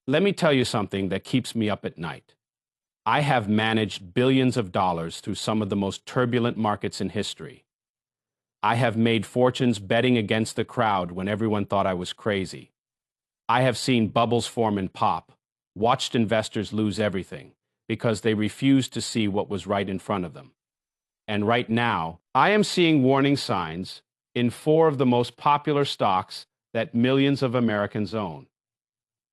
Let me tell you something that keeps me up at night. I have managed billions of dollars through some of the most turbulent markets in history. I have made fortunes betting against the crowd when everyone thought I was crazy. I have seen bubbles form and pop, watched investors lose everything because they refused to see what was right in front of them. And right now, I am seeing warning signs in four of the most popular stocks that millions of Americans own.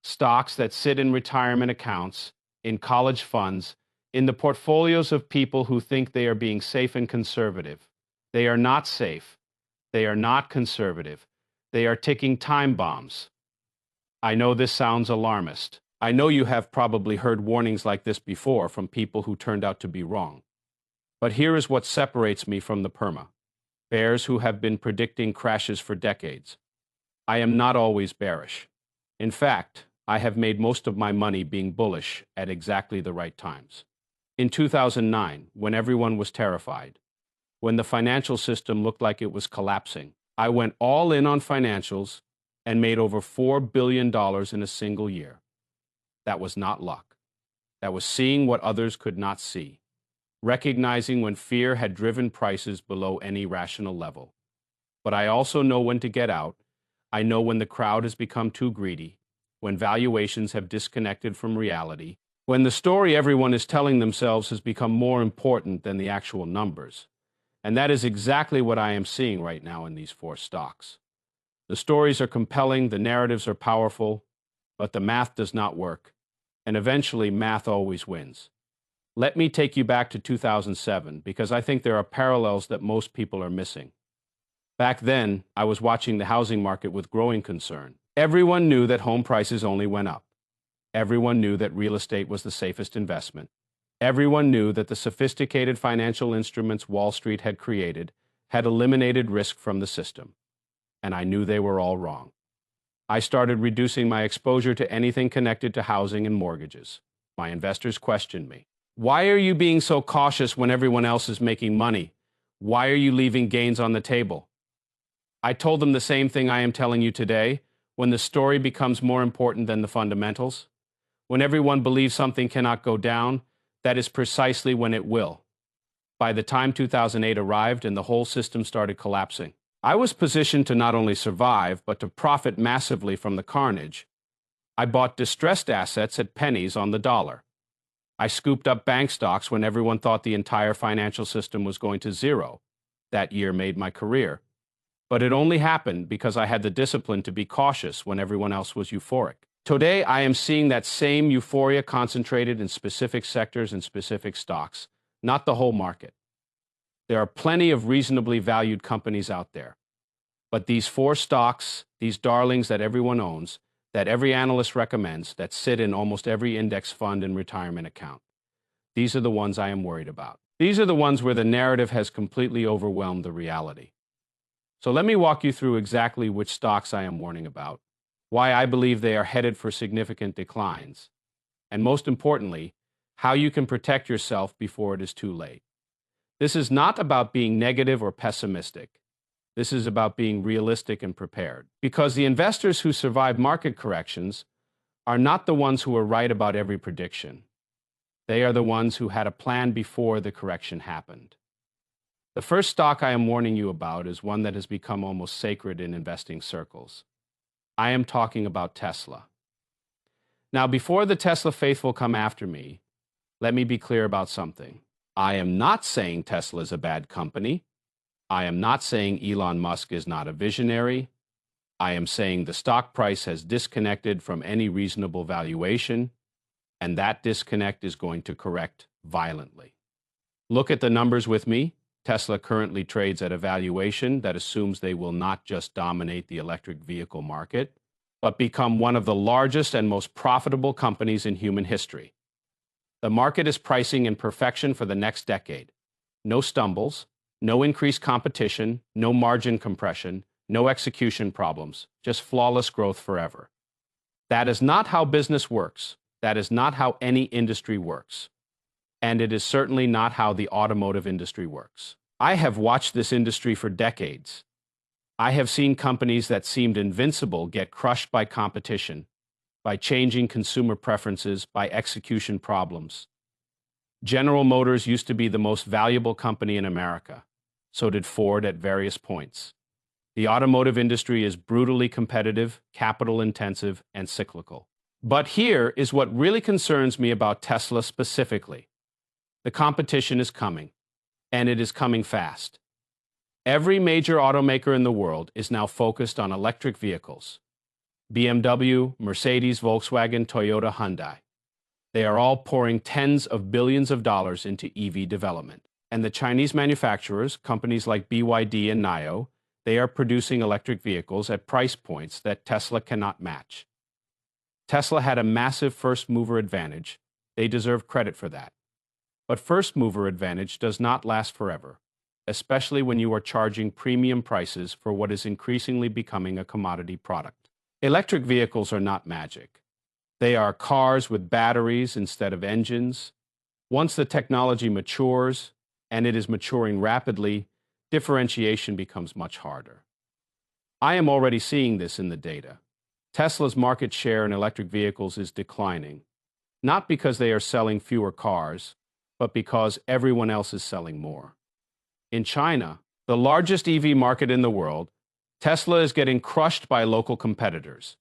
Stocks that sit in retirement accounts, in college funds, in the portfolios of people who think they are being safe and conservative. They are not safe. They are not conservative. They are ticking time bombs. I know this sounds alarmist. I know you have probably heard warnings like this before from people who turned out to be wrong. But here is what separates me from the bears who have been predicting crashes for decades. I am not always bearish. In fact, I have made most of my money being bullish at exactly the right times. In 2009, when everyone was terrified, when the financial system looked like it was collapsing, I went all in on financials and made over $4 billion in a single year. That was not luck. That was seeing what others could not see, recognizing when fear had driven prices below any rational level. But I also know when to get out. I know when the crowd has become too greedy, when valuations have disconnected from reality, when the story everyone is telling themselves has become more important than the actual numbers. And that is exactly what I am seeing right now in these four stocks. The stories are compelling, the narratives are powerful, but the math does not work. And eventually, math always wins. Let me take you back to 2007, because I think there are parallels that most people are missing. Back then, I was watching the housing market with growing concern. Everyone knew that home prices only went up. Everyone knew that real estate was the safest investment. Everyone knew that the sophisticated financial instruments Wall Street had created had eliminated risk from the system. And I knew they were all wrong. I started reducing my exposure to anything connected to housing and mortgages. My investors questioned me. Why are you being so cautious when everyone else is making money? Why are you leaving gains on the table? I told them the same thing I am telling you today. When the story becomes more important than the fundamentals, when everyone believes something cannot go down, that is precisely when it will. By the time 2008 arrived and the whole system started collapsing, I was positioned to not only survive, but to profit massively from the carnage. I bought distressed assets at pennies on the dollar. I scooped up bank stocks when everyone thought the entire financial system was going to zero. That year made my career. But it only happened because I had the discipline to be cautious when everyone else was euphoric. Today, I am seeing that same euphoria concentrated in specific sectors and specific stocks, not the whole market. There are plenty of reasonably valued companies out there. But these four stocks, these darlings that everyone owns, that every analyst recommends, that sit in almost every index fund and retirement account, these are the ones I am worried about. These are the ones where the narrative has completely overwhelmed the reality. So let me walk you through exactly which stocks I am warning about, why I believe they are headed for significant declines, and most importantly, how you can protect yourself before it is too late. This is not about being negative or pessimistic. This is about being realistic and prepared. Because the investors who survive market corrections are not the ones who are right about every prediction. They are the ones who had a plan before the correction happened. The first stock I am warning you about is one that has become almost sacred in investing circles. I am talking about Tesla. Now, before the Tesla faithful come after me, let me be clear about something. I am not saying Tesla is a bad company. I am not saying Elon Musk is not a visionary. I am saying the stock price has disconnected from any reasonable valuation, and that disconnect is going to correct violently. Look at the numbers with me. Tesla currently trades at a valuation that assumes they will not just dominate the electric vehicle market, but become one of the largest and most profitable companies in human history. The market is pricing in perfection for the next decade. No stumbles, no increased competition, no margin compression, no execution problems, just flawless growth forever. That is not how business works. That is not how any industry works. And it is certainly not how the automotive industry works. I have watched this industry for decades. I have seen companies that seemed invincible get crushed by competition, by changing consumer preferences, by execution problems. General Motors used to be the most valuable company in America. So did Ford at various points. The automotive industry is brutally competitive, capital-intensive, and cyclical. But here is what really concerns me about Tesla specifically. The competition is coming, and it is coming fast. Every major automaker in the world is now focused on electric vehicles. BMW, Mercedes, Volkswagen, Toyota, Hyundai. They are all pouring tens of billions of dollars into EV development. And the Chinese manufacturers, companies like BYD and NIO, they are producing electric vehicles at price points that Tesla cannot match. Tesla had a massive first-mover advantage. They deserve credit for that. But first-mover advantage does not last forever, especially when you are charging premium prices for what is increasingly becoming a commodity product. Electric vehicles are not magic. They are cars with batteries instead of engines. Once the technology matures, and it is maturing rapidly, differentiation becomes much harder. I am already seeing this in the data. Tesla's market share in electric vehicles is declining, not because they are selling fewer cars, but because everyone else is selling more. In China, the largest EV market in the world, Tesla is getting crushed by local competitors.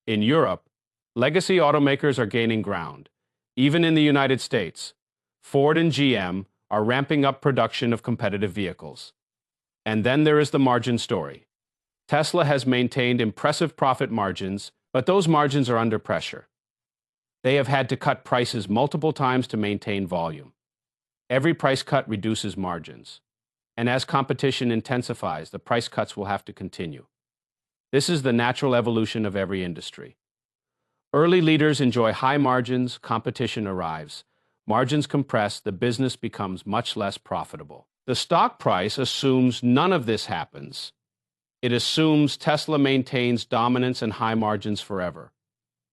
In Europe, legacy automakers are gaining ground. Even in the United States, Ford and GM are ramping up production of competitive vehicles. And then there is the margin story. Tesla has maintained impressive profit margins, but those margins are under pressure. They have had to cut prices multiple times to maintain volume. Every price cut reduces margins. And as competition intensifies, the price cuts will have to continue. This is the natural evolution of every industry. Early leaders enjoy high margins, competition arrives. Margins compress, the business becomes much less profitable. The stock price assumes none of this happens. It assumes Tesla maintains dominance and high margins forever.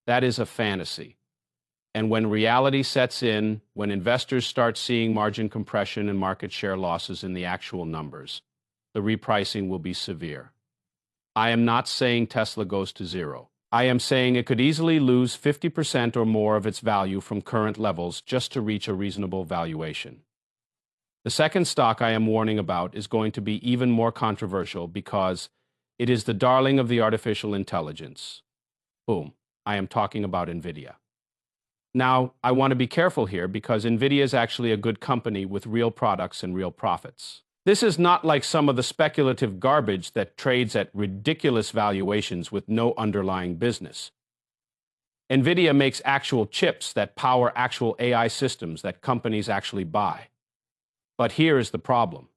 That is a fantasy. And when reality sets in, when investors start seeing margin compression and market share losses in the actual numbers, the repricing will be severe. I am not saying Tesla goes to zero. I am saying it could easily lose 50% or more of its value from current levels just to reach a reasonable valuation. The second stock I am warning about is going to be even more controversial because it is the darling of the artificial intelligence. Boom, I am talking about NVIDIA. Now, I want to be careful here because NVIDIA is actually a good company with real products and real profits. This is not like some of the speculative garbage that trades at ridiculous valuations with no underlying business. NVIDIA makes actual chips that power actual AI systems that companies actually buy. But here is the problem.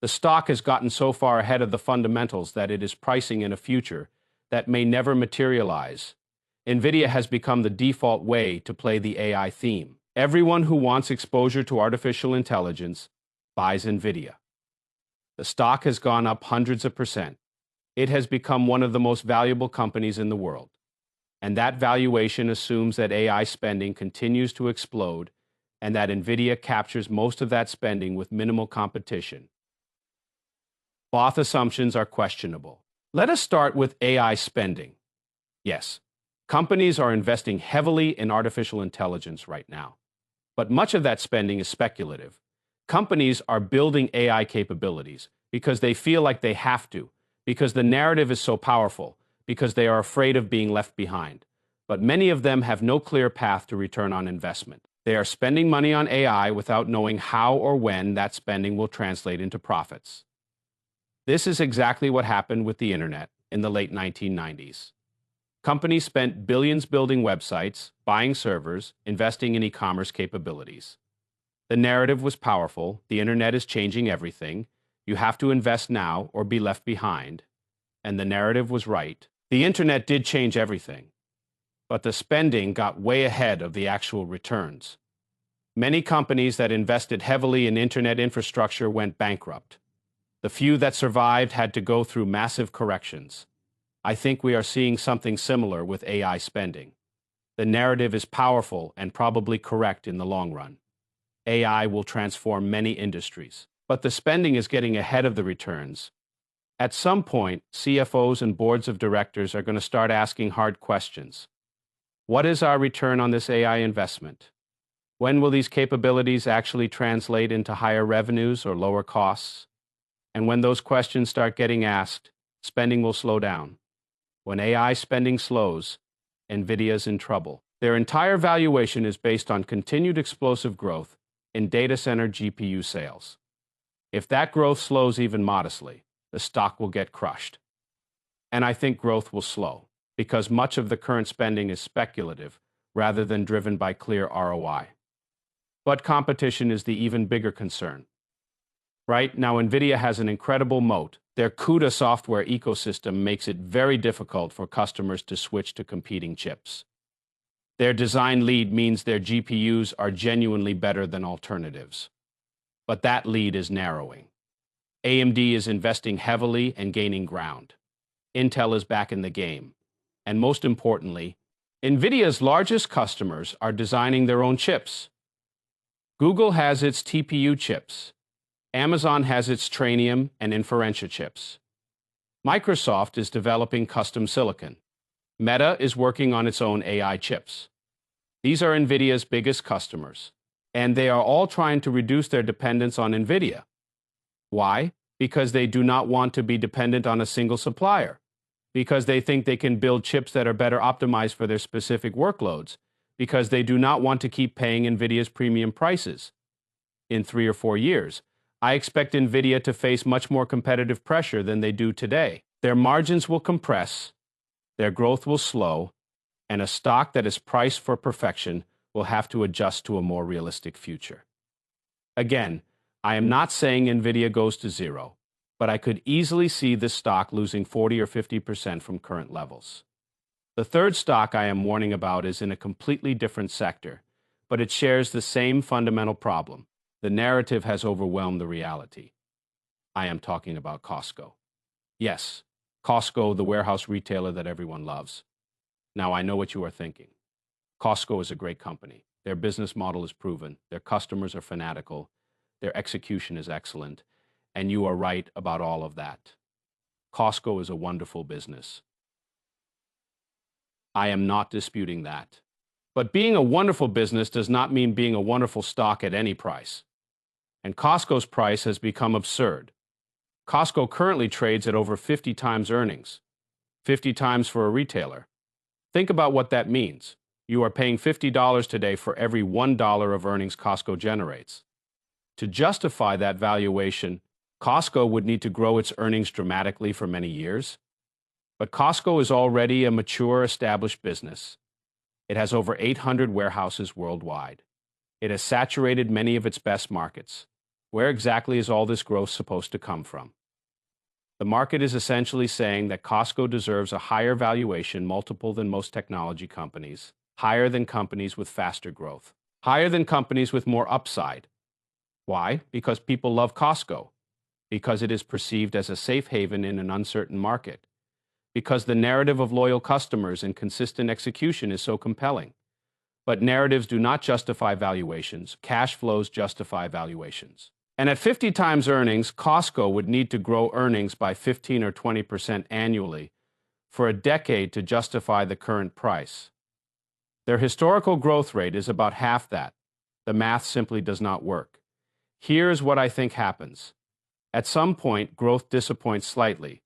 The stock has gotten so far ahead of the fundamentals that it is pricing in a future that may never materialize. NVIDIA has become the default way to play the AI theme. Everyone who wants exposure to artificial intelligence buys NVIDIA. The stock has gone up hundreds of percent. It has become one of the most valuable companies in the world. And that valuation assumes that AI spending continues to explode and that NVIDIA captures most of that spending with minimal competition. Both assumptions are questionable. Let us start with AI spending. Yes, companies are investing heavily in artificial intelligence right now. But much of that spending is speculative. Companies are building AI capabilities because they feel like they have to, because the narrative is so powerful, because they are afraid of being left behind. But many of them have no clear path to return on investment. They are spending money on AI without knowing how or when that spending will translate into profits. This is exactly what happened with the internet in the late 1990s. Companies spent billions building websites, buying servers, investing in e-commerce capabilities. The narrative was powerful. The internet is changing everything. You have to invest now or be left behind. And the narrative was right. The internet did change everything. But the spending got way ahead of the actual returns. Many companies that invested heavily in internet infrastructure went bankrupt. The few that survived had to go through massive corrections. I think we are seeing something similar with AI spending. The narrative is powerful and probably correct in the long run. AI will transform many industries, but the spending is getting ahead of the returns. At some point, CFOs and boards of directors are going to start asking hard questions. What is our return on this AI investment? When will these capabilities actually translate into higher revenues or lower costs? And when those questions start getting asked, spending will slow down. When AI spending slows, NVIDIA's in trouble. Their entire valuation is based on continued explosive growth in data center GPU sales. If that growth slows even modestly, the stock will get crushed. And I think growth will slow, because much of the current spending is speculative rather than driven by clear ROI. But competition is the even bigger concern. Right now, NVIDIA has an incredible moat. Their CUDA software ecosystem makes it very difficult for customers to switch to competing chips. Their design lead means their GPUs are genuinely better than alternatives. But that lead is narrowing. AMD is investing heavily and gaining ground. Intel is back in the game. And most importantly, NVIDIA's largest customers are designing their own chips. Google has its TPU chips. Amazon has its Trainium and Inferentia chips. Microsoft is developing custom silicon. Meta is working on its own AI chips. These are NVIDIA's biggest customers, and they are all trying to reduce their dependence on NVIDIA. Why? Because they do not want to be dependent on a single supplier. Because they think they can build chips that are better optimized for their specific workloads. Because they do not want to keep paying NVIDIA's premium prices. In 3 or 4 years, I expect NVIDIA to face much more competitive pressure than they do today. Their margins will compress, their growth will slow, and a stock that is priced for perfection will have to adjust to a more realistic future. Again, I am not saying NVIDIA goes to zero, but I could easily see this stock losing 40 or 50% from current levels. The third stock I am warning about is in a completely different sector, but it shares the same fundamental problem. The narrative has overwhelmed the reality. I am talking about Costco. Yes, Costco, the warehouse retailer that everyone loves. Now, I know what you are thinking. Costco is a great company. Their business model is proven. Their customers are fanatical. Their execution is excellent. And you are right about all of that. Costco is a wonderful business. I am not disputing that. But being a wonderful business does not mean being a wonderful stock at any price. And Costco's price has become absurd. Costco currently trades at over 50 times earnings. 50 times for a retailer. Think about what that means. You are paying $50 today for every $1 of earnings Costco generates. To justify that valuation, Costco would need to grow its earnings dramatically for many years. But Costco is already a mature, established business. It has over 800 warehouses worldwide. It has saturated many of its best markets. Where exactly is all this growth supposed to come from? The market is essentially saying that Costco deserves a higher valuation multiple than most technology companies, higher than companies with faster growth, higher than companies with more upside. Why? Because people love Costco. Because it is perceived as a safe haven in an uncertain market. Because the narrative of loyal customers and consistent execution is so compelling. But narratives do not justify valuations. Cash flows justify valuations. And at 50 times earnings, Costco would need to grow earnings by 15 or 20% annually for a decade to justify the current price. Their historical growth rate is about half that. The math simply does not work. Here's what I think happens. At some point, growth disappoints slightly,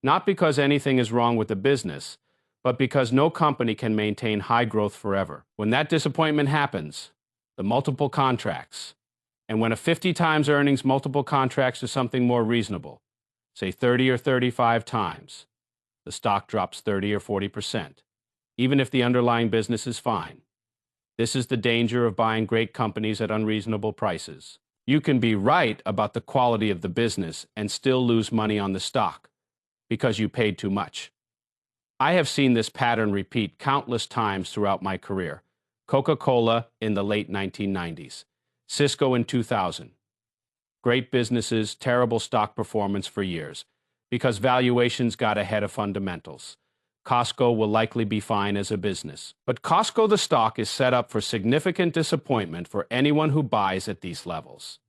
not because anything is wrong with the business, but because no company can maintain high growth forever. When that disappointment happens, the multiple contracts, and when a 50 times earnings multiple contracts to something more reasonable, say 30 or 35 times, the stock drops 30 or 40%, even if the underlying business is fine. This is the danger of buying great companies at unreasonable prices. You can be right about the quality of the business and still lose money on the stock because you paid too much. I have seen this pattern repeat countless times throughout my career. Coca-Cola in the late 1990s. Cisco in 2000. Great businesses, terrible stock performance for years because valuations got ahead of fundamentals. Costco will likely be fine as a business. But Costco the stock is set up for significant disappointment for anyone who buys at these levels.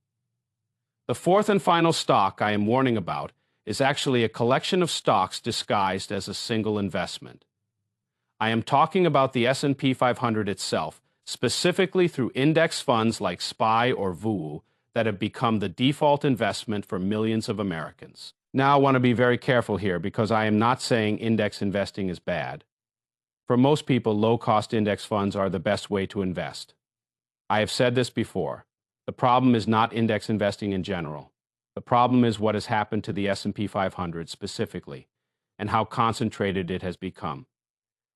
The fourth and final stock I am warning about is actually a collection of stocks disguised as a single investment. I am talking about the S&P 500 itself, specifically through index funds like SPY or VOO that have become the default investment for millions of Americans. Now, I want to be very careful here because I am not saying index investing is bad. For most people, low-cost index funds are the best way to invest. I have said this before. The problem is not index investing in general. The problem is what has happened to the S&P 500 specifically, and how concentrated it has become.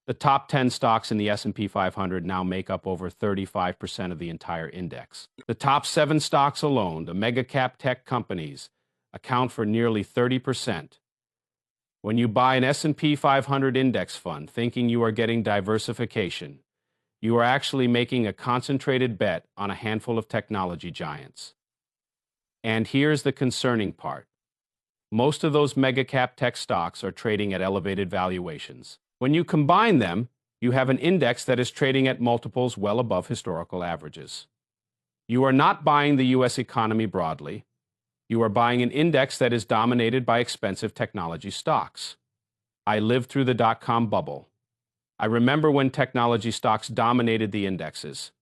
The top 10 stocks in the S&P 500 now make up over 35% of the entire index. The top 7 stocks alone, the mega-cap tech companies, account for nearly 30%. When you buy an S&P 500 index fund thinking you are getting diversification, you are actually making a concentrated bet on a handful of technology giants. And here's the concerning part. Most of those mega-cap tech stocks are trading at elevated valuations. When you combine them, you have an index that is trading at multiples well above historical averages. You are not buying the U.S. economy broadly. You are buying an index that is dominated by expensive technology stocks. I lived through the dot-com bubble. I remember when technology stocks dominated the indexes.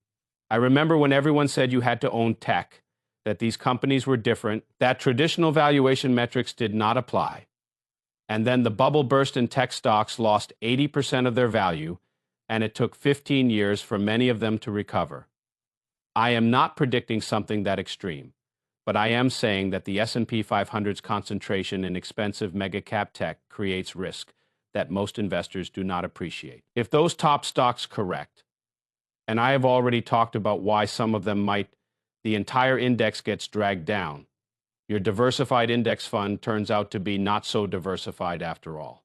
I remember when everyone said you had to own tech, that these companies were different, that traditional valuation metrics did not apply. And then the bubble burst and tech stocks lost 80% of their value, and it took 15 years for many of them to recover. I am not predicting something that extreme, but I am saying that the S&P 500's concentration in expensive mega-cap tech creates risk that most investors do not appreciate. If those top stocks correct, and I have already talked about why some of them might, the entire index gets dragged down. Your diversified index fund turns out to be not so diversified after all.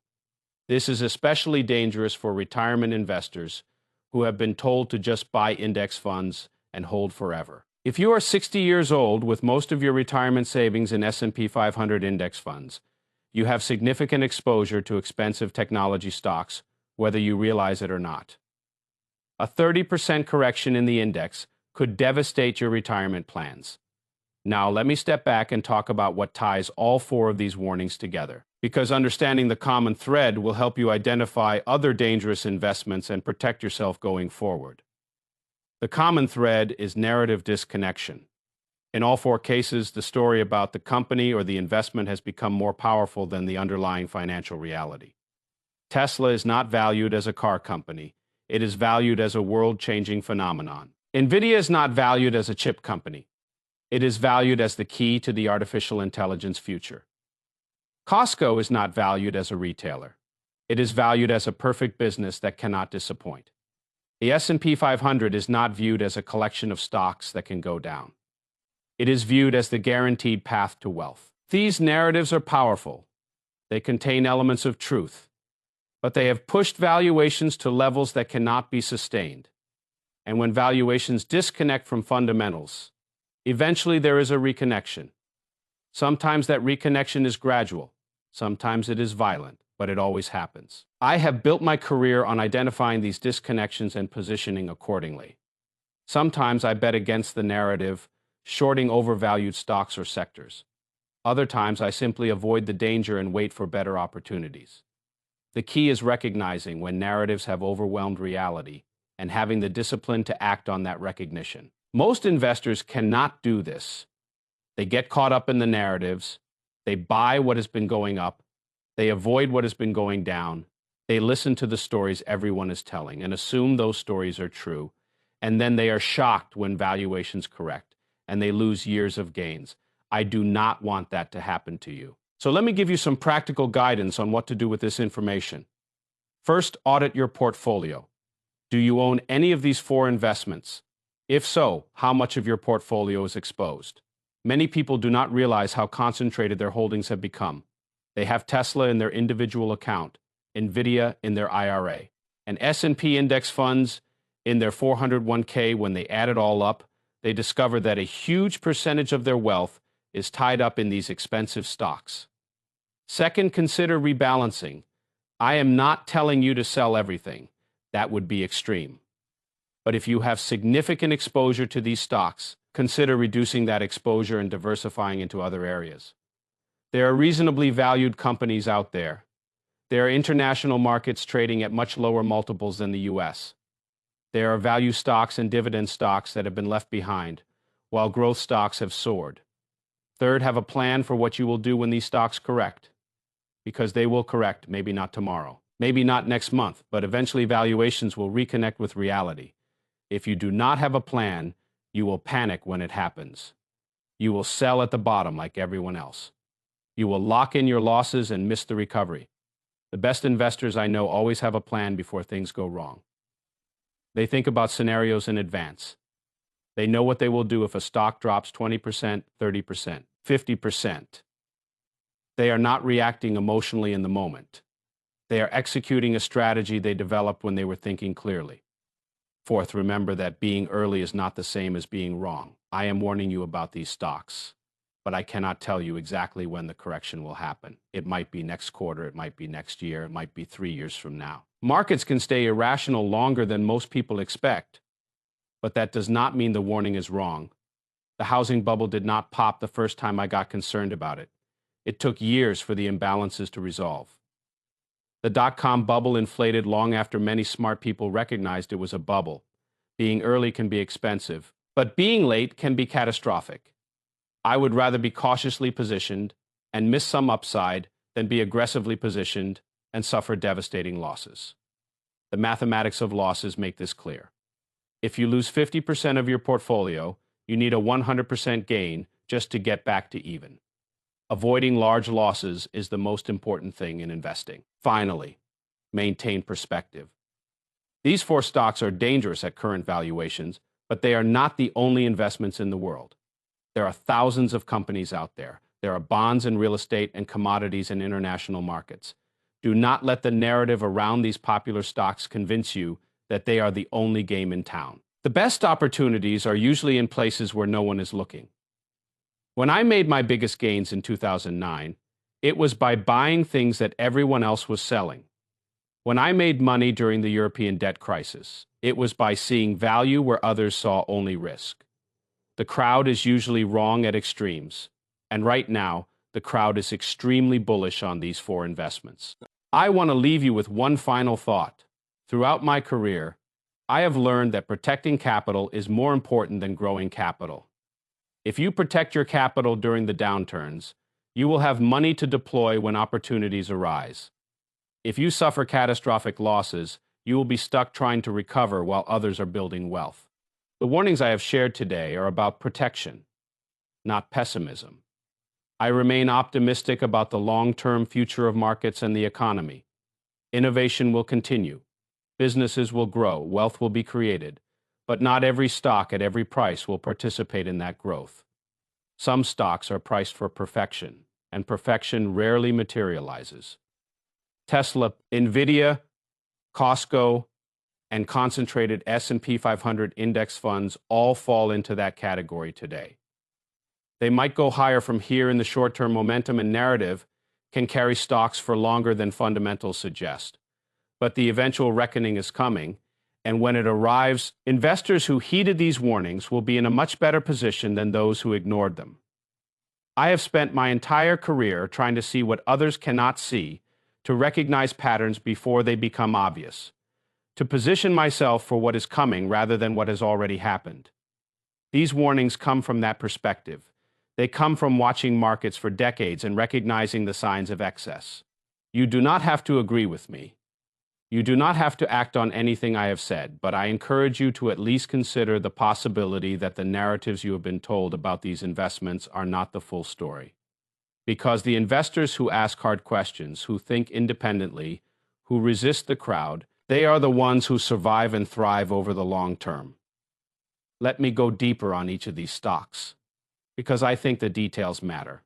This is especially dangerous for retirement investors who have been told to just buy index funds and hold forever. If you are 60 years old with most of your retirement savings in S&P 500 index funds, you have significant exposure to expensive technology stocks, whether you realize it or not. A 30% correction in the index could devastate your retirement plans. Now, let me step back and talk about what ties all 4 of these warnings together, because understanding the common thread will help you identify other dangerous investments and protect yourself going forward. The common thread is narrative disconnection. In all 4 cases, the story about the company or the investment has become more powerful than the underlying financial reality. Tesla is not valued as a car company. It is valued as a world-changing phenomenon. NVIDIA is not valued as a chip company. It is valued as the key to the artificial intelligence future. Costco is not valued as a retailer. It is valued as a perfect business that cannot disappoint. The S&P 500 is not viewed as a collection of stocks that can go down. It is viewed as the guaranteed path to wealth. These narratives are powerful. They contain elements of truth, but they have pushed valuations to levels that cannot be sustained. And when valuations disconnect from fundamentals, eventually there is a reconnection. Sometimes that reconnection is gradual. Sometimes it is violent, but it always happens. I have built my career on identifying these disconnections and positioning accordingly. Sometimes I bet against the narrative, shorting overvalued stocks or sectors. Other times I simply avoid the danger and wait for better opportunities. The key is recognizing when narratives have overwhelmed reality and having the discipline to act on that recognition. Most investors cannot do this. They get caught up in the narratives. They buy what has been going up. They avoid what has been going down. They listen to the stories everyone is telling and assume those stories are true. And then they are shocked when valuations correct and they lose years of gains. I do not want that to happen to you. So let me give you some practical guidance on what to do with this information. First, audit your portfolio. Do you own any of these 4 investments? If so, how much of your portfolio is exposed? Many people do not realize how concentrated their holdings have become. They have Tesla in their individual account, NVIDIA in their IRA, and S&P index funds in their 401k. When they add it all up, they discover that a huge percentage of their wealth is tied up in these expensive stocks. Second, consider rebalancing. I am not telling you to sell everything. That would be extreme. But if you have significant exposure to these stocks, consider reducing that exposure and diversifying into other areas. There are reasonably valued companies out there. There are international markets trading at much lower multiples than the US. There are value stocks and dividend stocks that have been left behind, while growth stocks have soared. Third, have a plan for what you will do when these stocks correct, because they will correct, maybe not tomorrow, maybe not next month, but eventually valuations will reconnect with reality. If you do not have a plan, you will panic when it happens. You will sell at the bottom like everyone else. You will lock in your losses and miss the recovery. The best investors I know always have a plan before things go wrong. They think about scenarios in advance. They know what they will do if a stock drops 20%, 30%, 50%. They are not reacting emotionally in the moment. They are executing a strategy they developed when they were thinking clearly. Fourth, remember that being early is not the same as being wrong. I am warning you about these stocks, but I cannot tell you exactly when the correction will happen. It might be next quarter, it might be next year, it might be 3 years from now. Markets can stay irrational longer than most people expect, but that does not mean the warning is wrong. The housing bubble did not pop the first time I got concerned about it. It took years for the imbalances to resolve. The dot-com bubble inflated long after many smart people recognized it was a bubble. Being early can be expensive, but being late can be catastrophic. I would rather be cautiously positioned and miss some upside than be aggressively positioned and suffer devastating losses. The mathematics of losses make this clear. If you lose 50% of your portfolio, you need a 100% gain just to get back to even. Avoiding large losses is the most important thing in investing. Finally, maintain perspective. These 4 stocks are dangerous at current valuations, but they are not the only investments in the world. There are thousands of companies out there. There are bonds and real estate and commodities in international markets. Do not let the narrative around these popular stocks convince you that they are the only game in town. The best opportunities are usually in places where no one is looking. When I made my biggest gains in 2009, it was by buying things that everyone else was selling. When I made money during the European debt crisis, it was by seeing value where others saw only risk. The crowd is usually wrong at extremes, and right now, the crowd is extremely bullish on these 4 investments. I want to leave you with one final thought. Throughout my career, I have learned that protecting capital is more important than growing capital. If you protect your capital during the downturns, you will have money to deploy when opportunities arise. If you suffer catastrophic losses, you will be stuck trying to recover while others are building wealth. The warnings I have shared today are about protection, not pessimism. I remain optimistic about the long-term future of markets and the economy. Innovation will continue. Businesses will grow. Wealth will be created. But not every stock at every price will participate in that growth. Some stocks are priced for perfection, and perfection rarely materializes. Tesla, Nvidia, Costco, and concentrated S&P 500 index funds all fall into that category today. They might go higher from here in the short-term momentum and narrative can carry stocks for longer than fundamentals suggest. But the eventual reckoning is coming, and when it arrives, investors who heeded these warnings will be in a much better position than those who ignored them. I have spent my entire career trying to see what others cannot see, to recognize patterns before they become obvious, to position myself for what is coming rather than what has already happened. These warnings come from that perspective. They come from watching markets for decades and recognizing the signs of excess. You do not have to agree with me. You do not have to act on anything I have said, but I encourage you to at least consider the possibility that the narratives you have been told about these investments are not the full story. Because the investors who ask hard questions, who think independently, who resist the crowd, they are the ones who survive and thrive over the long term. Let me go deeper on each of these stocks, because I think the details matter.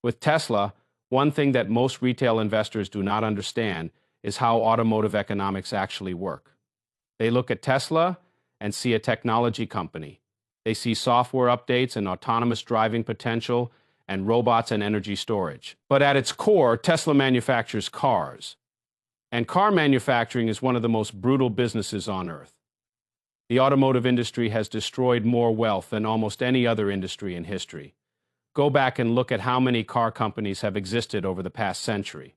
With Tesla, one thing that most retail investors do not understand is how automotive economics actually work. They look at Tesla and see a technology company. They see software updates and autonomous driving potential and robots and energy storage. But at its core, Tesla manufactures cars. And car manufacturing is one of the most brutal businesses on earth. The automotive industry has destroyed more wealth than almost any other industry in history. Go back and look at how many car companies have existed over the past century.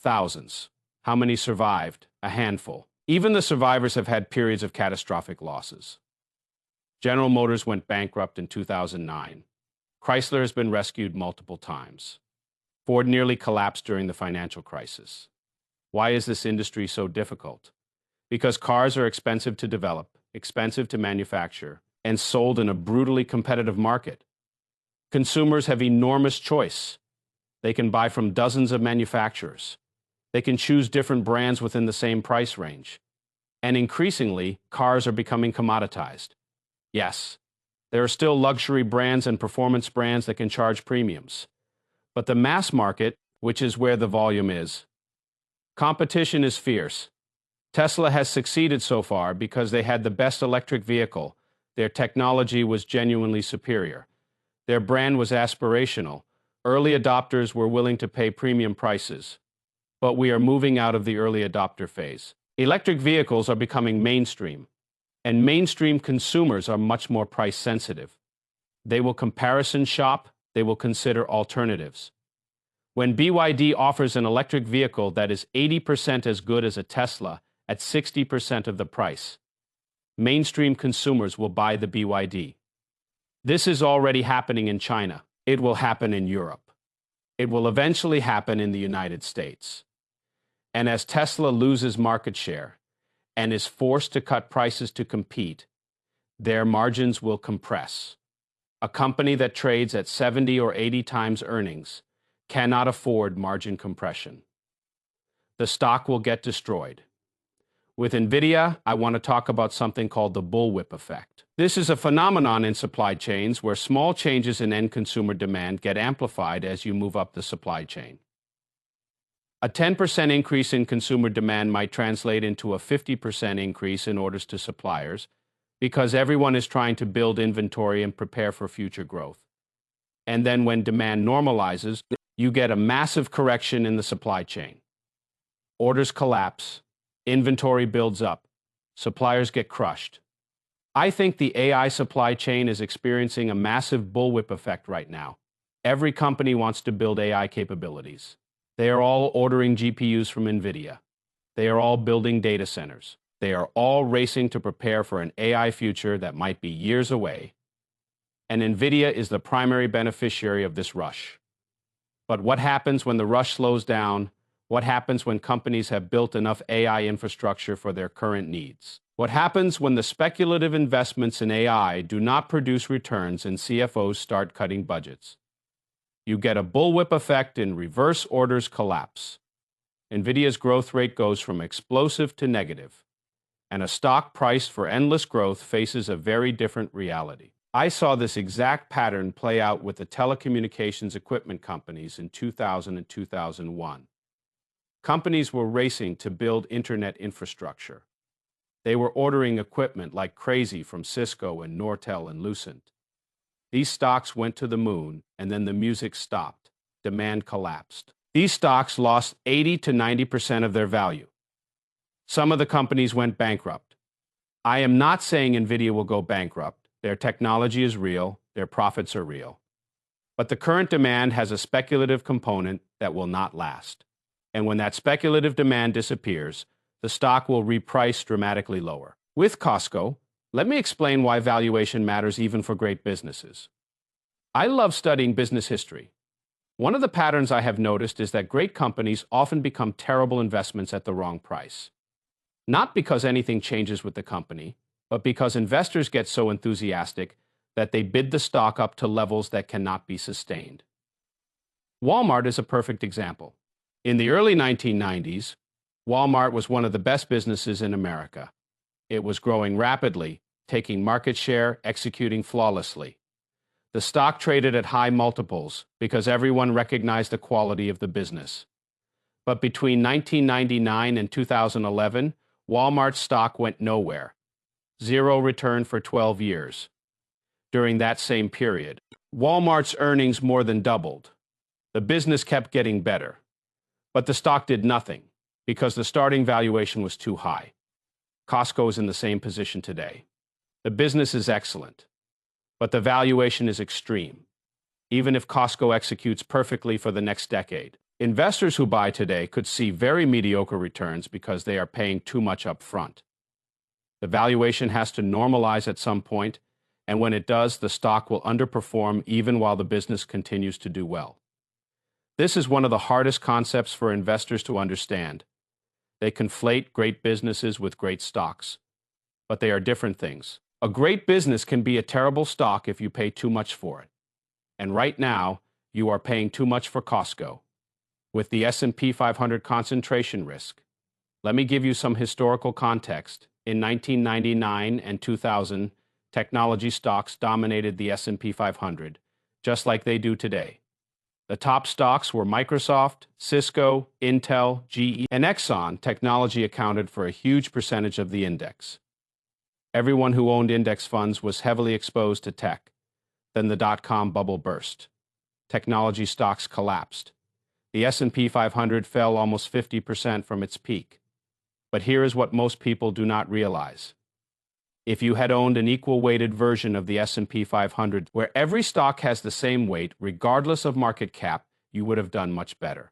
Thousands. How many survived? A handful. Even the survivors have had periods of catastrophic losses. General Motors went bankrupt in 2009. Chrysler has been rescued multiple times. Ford nearly collapsed during the financial crisis. Why is this industry so difficult? Because cars are expensive to develop, expensive to manufacture, and sold in a brutally competitive market. Consumers have enormous choice. They can buy from dozens of manufacturers. They can choose different brands within the same price range. And increasingly, cars are becoming commoditized. Yes, there are still luxury brands and performance brands that can charge premiums. But the mass market, which is where the volume is, competition is fierce. Tesla has succeeded so far because they had the best electric vehicle. Their technology was genuinely superior. Their brand was aspirational. Early adopters were willing to pay premium prices. But we are moving out of the early adopter phase. Electric vehicles are becoming mainstream, and mainstream consumers are much more price sensitive. They will comparison shop, they will consider alternatives. When BYD offers an electric vehicle that is 80% as good as a Tesla at 60% of the price, mainstream consumers will buy the BYD. This is already happening in China. It will happen in Europe. It will eventually happen in the United States. And as Tesla loses market share and is forced to cut prices to compete, their margins will compress. A company that trades at 70 or 80 times earnings cannot afford margin compression. The stock will get destroyed. With NVIDIA, I want to talk about something called the bullwhip effect. This is a phenomenon in supply chains where small changes in end consumer demand get amplified as you move up the supply chain. A 10% increase in consumer demand might translate into a 50% increase in orders to suppliers because everyone is trying to build inventory and prepare for future growth. And then when demand normalizes, you get a massive correction in the supply chain. Orders collapse, inventory builds up, suppliers get crushed. I think the AI supply chain is experiencing a massive bullwhip effect right now. Every company wants to build AI capabilities. They are all ordering GPUs from NVIDIA. They are all building data centers. They are all racing to prepare for an AI future that might be years away. And NVIDIA is the primary beneficiary of this rush. But what happens when the rush slows down? What happens when companies have built enough AI infrastructure for their current needs? What happens when the speculative investments in AI do not produce returns and CFOs start cutting budgets? You get a bullwhip effect and reverse orders collapse. NVIDIA's growth rate goes from explosive to negative, and a stock priced for endless growth faces a very different reality. I saw this exact pattern play out with the telecommunications equipment companies in 2000 and 2001. Companies were racing to build internet infrastructure. They were ordering equipment like crazy from Cisco and Nortel and Lucent. These stocks went to the moon, and then the music stopped. Demand collapsed. These stocks lost 80 to 90% of their value. Some of the companies went bankrupt. I am not saying NVIDIA will go bankrupt. Their technology is real. Their profits are real. But the current demand has a speculative component that will not last. And when that speculative demand disappears, the stock will reprice dramatically lower. With Costco, let me explain why valuation matters even for great businesses. I love studying business history. One of the patterns I have noticed is that great companies often become terrible investments at the wrong price. Not because anything changes with the company, but because investors get so enthusiastic that they bid the stock up to levels that cannot be sustained. Walmart is a perfect example. In the early 1990s, Walmart was one of the best businesses in America. It was growing rapidly, taking market share, executing flawlessly. The stock traded at high multiples because everyone recognized the quality of the business. But between 1999 and 2011, Walmart's stock went nowhere. Zero return for 12 years. During that same period, Walmart's earnings more than doubled. The business kept getting better. But the stock did nothing because the starting valuation was too high. Costco is in the same position today. The business is excellent, but the valuation is extreme. Even if Costco executes perfectly for the next decade, Investors who buy today could see very mediocre returns because they are paying too much up front. The valuation has to normalize at some point, and when it does, the stock will underperform even while the business continues to do well. This is one of the hardest concepts for investors to understand. They conflate great businesses with great stocks, but they are different things. A great business can be a terrible stock if you pay too much for it. And right now, you are paying too much for Costco. With the S&P 500 concentration risk, let me give you some historical context. In 1999 and 2000, technology stocks dominated the S&P 500, just like they do today. The top stocks were Microsoft, Cisco, Intel, GE, and Exxon. Technology accounted for a huge percentage of the index. Everyone who owned index funds was heavily exposed to tech. Then the dot-com bubble burst. Technology stocks collapsed. The S&P 500 fell almost 50% from its peak. But here is what most people do not realize. If you had owned an equal-weighted version of the S&P 500, where every stock has the same weight, regardless of market cap, you would have done much better.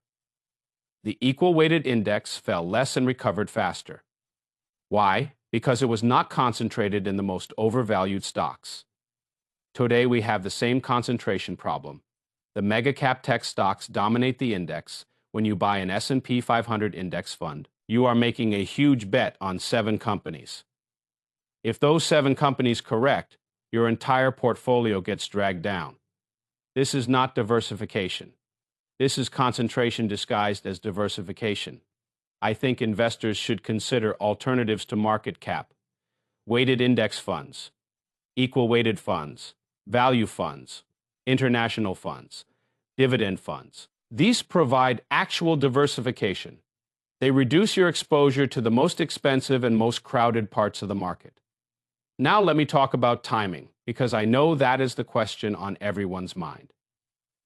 The equal-weighted index fell less and recovered faster. Why? Because it was not concentrated in the most overvalued stocks. Today, we have the same concentration problem. The mega-cap tech stocks dominate the index. When you buy an S&P 500 index fund, you are making a huge bet on 7 companies. If those 7 companies correct, your entire portfolio gets dragged down. This is not diversification. This is concentration disguised as diversification. I think investors should consider alternatives to market cap, weighted index funds, equal-weighted funds, value funds, international funds, dividend funds. These provide actual diversification. They reduce your exposure to the most expensive and most crowded parts of the market. Now let me talk about timing, because I know that is the question on everyone's mind.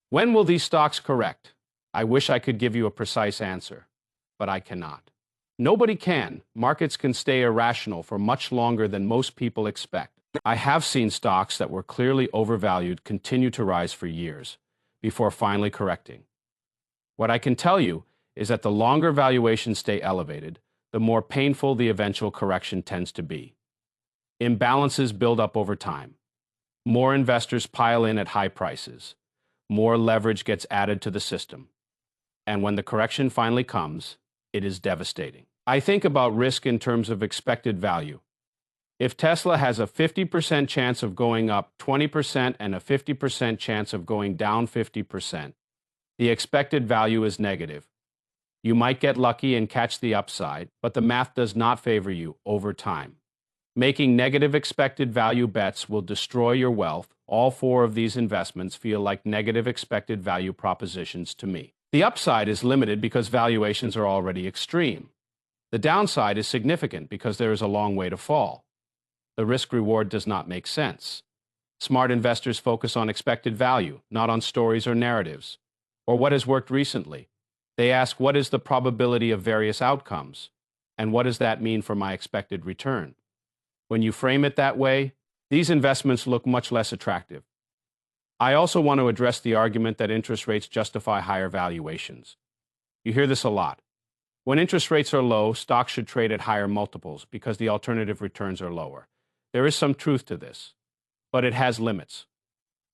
When will these stocks correct? I wish I could give you a precise answer, but I cannot. Nobody can. Markets can stay irrational for much longer than most people expect. I have seen stocks that were clearly overvalued continue to rise for years before finally correcting. What I can tell you is that the longer valuations stay elevated, the more painful the eventual correction tends to be. Imbalances build up over time. More investors pile in at high prices. More leverage gets added to the system. And when the correction finally comes, it is devastating. I think about risk in terms of expected value. If Tesla has a 50% chance of going up 20% and a 50% chance of going down 50%, the expected value is negative. You might get lucky and catch the upside, but the math does not favor you over time. Making negative expected value bets will destroy your wealth. All 4 of these investments feel like negative expected value propositions to me. The upside is limited because valuations are already extreme. The downside is significant because there is a long way to fall. The risk-reward does not make sense. Smart investors focus on expected value, not on stories or narratives, or what has worked recently. They ask, what is the probability of various outcomes, and what does that mean for my expected return? When you frame it that way, these investments look much less attractive. I also want to address the argument that interest rates justify higher valuations. You hear this a lot. When interest rates are low, stocks should trade at higher multiples because the alternative returns are lower. There is some truth to this, but it has limits.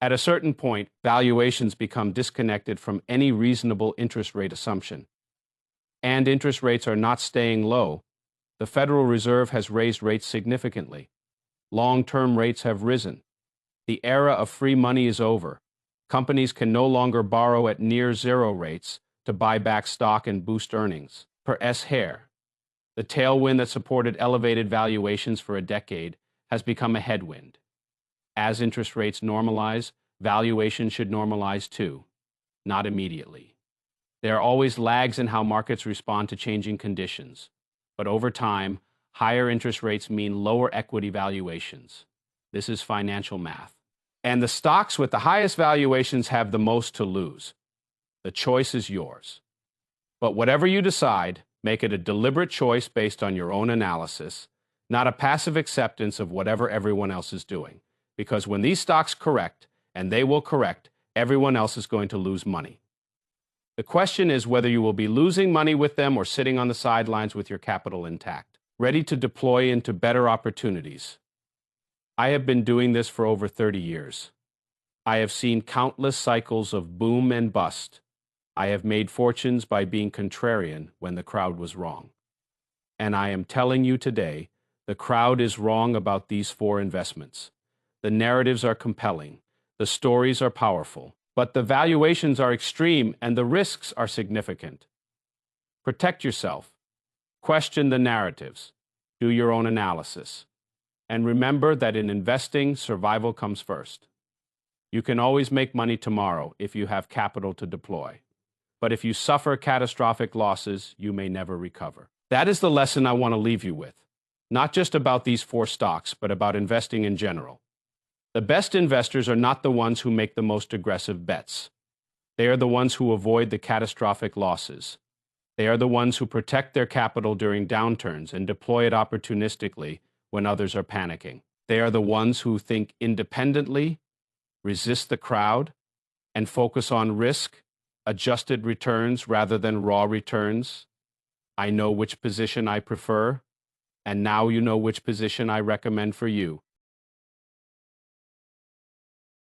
At a certain point, valuations become disconnected from any reasonable interest rate assumption. And interest rates are not staying low. The Federal Reserve has raised rates significantly. Long-term rates have risen. The era of free money is over. Companies can no longer borrow at near zero rates to buy back stock and boost earnings. Per S. Hare, the tailwind that supported elevated valuations for a decade has become a headwind. As interest rates normalize, valuations should normalize too, not immediately. There are always lags in how markets respond to changing conditions, but over time, higher interest rates mean lower equity valuations. This is financial math. And the stocks with the highest valuations have the most to lose. The choice is yours. But whatever you decide, make it a deliberate choice based on your own analysis, not a passive acceptance of whatever everyone else is doing. Because when these stocks correct, and they will correct, everyone else is going to lose money. The question is whether you will be losing money with them or sitting on the sidelines with your capital intact, ready to deploy into better opportunities. I have been doing this for over 30 years. I have seen countless cycles of boom and bust. I have made fortunes by being contrarian when the crowd was wrong. And I am telling you today, the crowd is wrong about these 4 investments. The narratives are compelling, the stories are powerful, but the valuations are extreme and the risks are significant. Protect yourself. Question the narratives. Do your own analysis. And remember that in investing, survival comes first. You can always make money tomorrow if you have capital to deploy. But if you suffer catastrophic losses, you may never recover. That is the lesson I want to leave you with. Not just about these 4 stocks, but about investing in general. The best investors are not the ones who make the most aggressive bets. They are the ones who avoid the catastrophic losses. They are the ones who protect their capital during downturns and deploy it opportunistically when others are panicking. They are the ones who think independently, resist the crowd, and focus on risk-adjusted returns rather than raw returns. I know which position I prefer, and now you know which position I recommend for you.